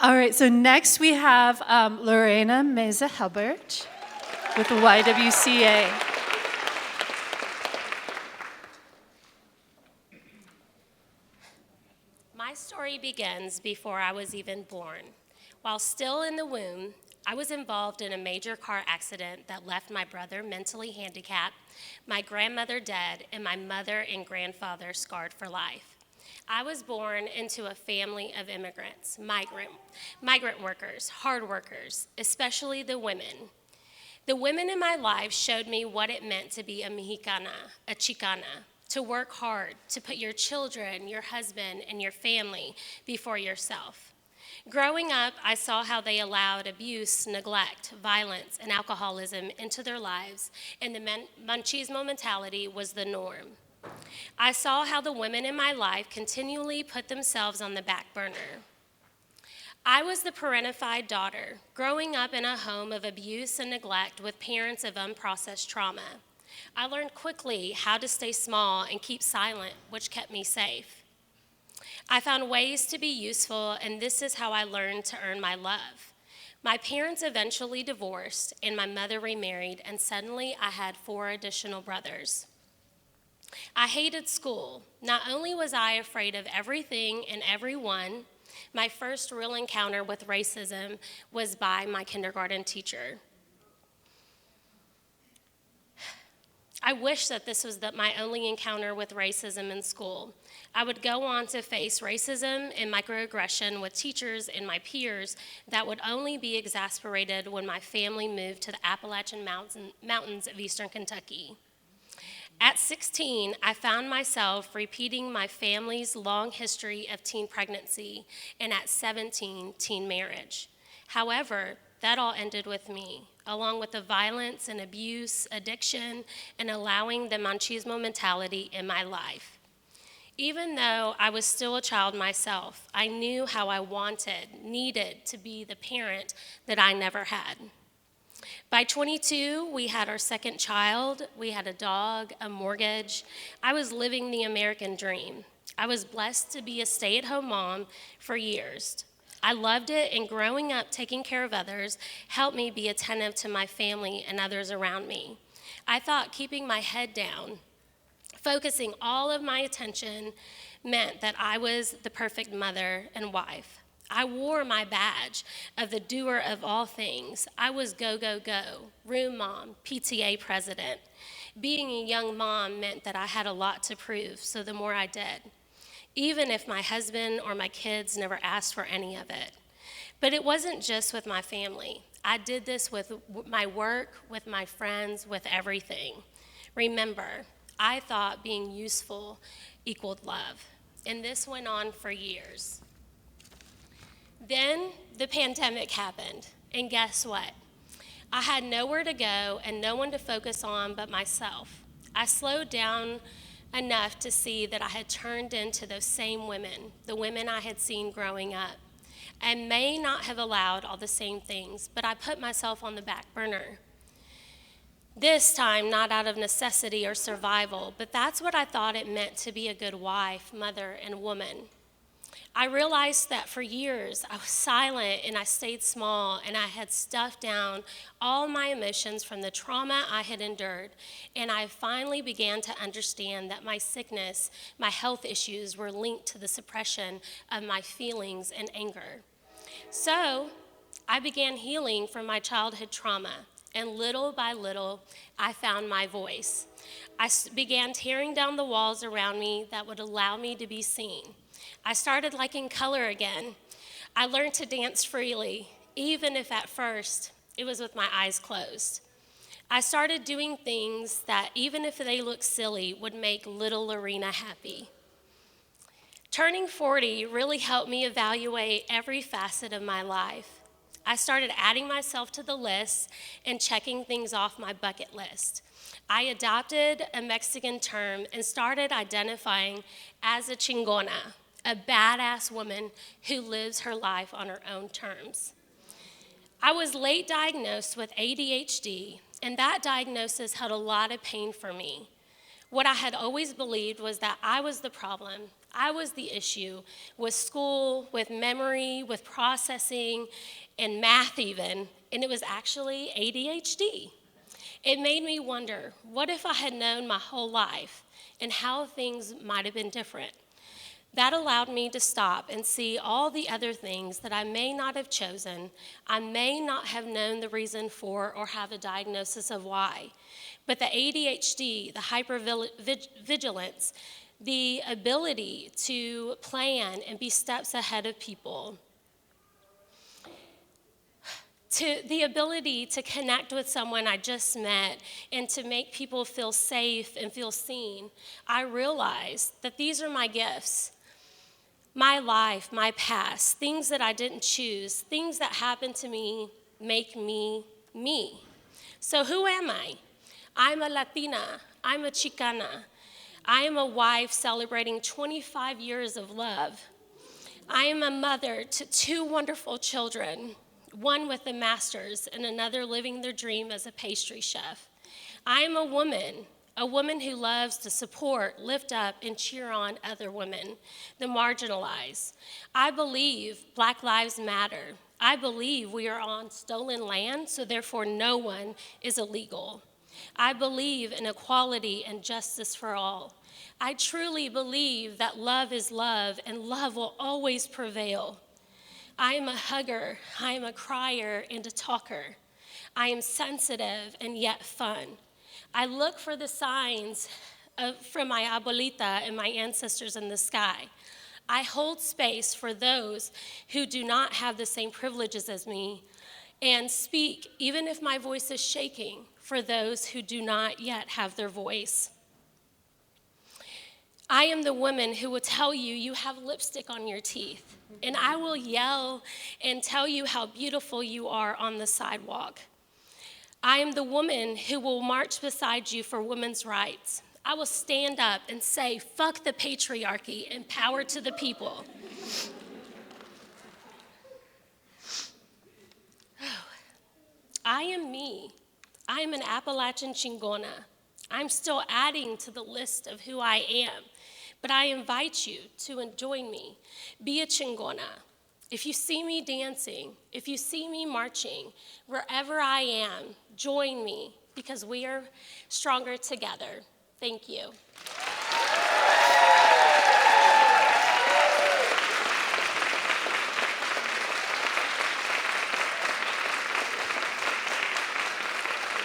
All right, so next we have Lorena Meza Hubbard with the YWCA. My story begins before I was even born. While still in the womb, I was involved in a major car accident that left my brother mentally handicapped, my grandmother dead, and my mother and grandfather scarred for life. I was born into a family of immigrants, migrant workers, hard workers, especially the women. The women in my life showed me what it meant to be a Mexicana, a Chicana, to work hard, to put your children, your husband, and your family before yourself. Growing up, I saw how they allowed abuse, neglect, violence, and alcoholism into their lives, and the machismo mentality was the norm. I saw how the women in my life continually put themselves on the back burner. I was the parentified daughter, growing up in a home of abuse and neglect with parents of unprocessed trauma. I learned quickly how to stay small and keep silent, which kept me safe. I found ways to be useful, and this is how I learned to earn my love. My parents eventually divorced, and my mother remarried, and suddenly I had 4 additional brothers. I hated school. Not only was I afraid of everything and everyone, my first real encounter with racism was by my kindergarten teacher. I wish that this was my only encounter with racism in school. I would go on to face racism and microaggression with teachers and my peers that would only be exasperated when my family moved to the Appalachian mountains of eastern Kentucky. At 16, I found myself repeating my family's long history of teen pregnancy, and at 17, teen marriage. However, that all ended with me, along with the violence and abuse, addiction, and allowing the machismo mentality in my life. Even though I was still a child myself, I knew how I needed to be the parent that I never had. By 22, we had our second child, we had a dog, a mortgage. I was living the American dream. I was blessed to be a stay-at-home mom for years. I loved it, and growing up taking care of others helped me be attentive to my family and others around me. I thought keeping my head down, focusing all of my attention meant that I was the perfect mother and wife. I wore my badge of the doer of all things. I was go, go, go, room mom, PTA president. Being a young mom meant that I had a lot to prove, so the more I did, even if my husband or my kids never asked for any of it. But it wasn't just with my family. I did this with my work, with my friends, with everything. Remember, I thought being useful equaled love, and this went on for years. Then the pandemic happened, and guess what? I had nowhere to go and no one to focus on but myself. I slowed down enough to see that I had turned into those same women, the women I had seen growing up. I may not have allowed all the same things, but I put myself on the back burner. This time, not out of necessity or survival, but that's what I thought it meant to be a good wife, mother, and woman. I realized that for years I was silent and I stayed small, and I had stuffed down all my emotions from the trauma I had endured, and I finally began to understand that my sickness, my health issues were linked to the suppression of my feelings and anger. So I began healing from my childhood trauma, and little by little I found my voice. I began tearing down the walls around me that would allow me to be seen. I started liking color again. I learned to dance freely, even if at first it was with my eyes closed. I started doing things that, even if they looked silly, would make little Lorena happy. Turning 40 really helped me evaluate every facet of my life. I started adding myself to the list and checking things off my bucket list. I adopted a Mexican term and started identifying as a Chingona, a badass woman who lives her life on her own terms. I was late diagnosed with ADHD, and that diagnosis held a lot of pain for me. What I had always believed was that I was the problem. I was the issue with school, with memory, with processing, and math even, and it was actually ADHD. It made me wonder, what if I had known my whole life and how things might have been different? That allowed me to stop and see all the other things that I may not have chosen, I may not have known the reason for or have a diagnosis of why. But the ADHD, the hypervigilance, the ability to plan and be steps ahead of people, to the ability to connect with someone I just met and to make people feel safe and feel seen, I realized that these are my gifts. My life, my past, things that I didn't choose, things that happened to me make me me. So who am I? I'm a Latina. I'm a Chicana. I am a wife celebrating 25 years of love. I am a mother to 2 wonderful children, one with a master's and another living their dream as a pastry chef. I am a woman who loves to support, lift up, and cheer on other women, the marginalized. I believe Black Lives Matter. I believe we are on stolen land, so therefore no one is illegal. I believe in equality and justice for all. I truly believe that love is love, and love will always prevail. I am a hugger, I am a crier, and a talker. I am sensitive and yet fun. I look for the signs from my abuelita and my ancestors in the sky. I hold space for those who do not have the same privileges as me and speak, even if my voice is shaking, for those who do not yet have their voice. I am the woman who will tell you you have lipstick on your teeth, and I will yell and tell you how beautiful you are on the sidewalk. I am the woman who will march beside you for women's rights. I will stand up and say, fuck the patriarchy and power to the people. I am me. I am an Appalachian Chingona. I'm still adding to the list of who I am, but I invite you to join me. Be a Chingona. If you see me dancing, if you see me marching, wherever I am, join me because we are stronger together. Thank you.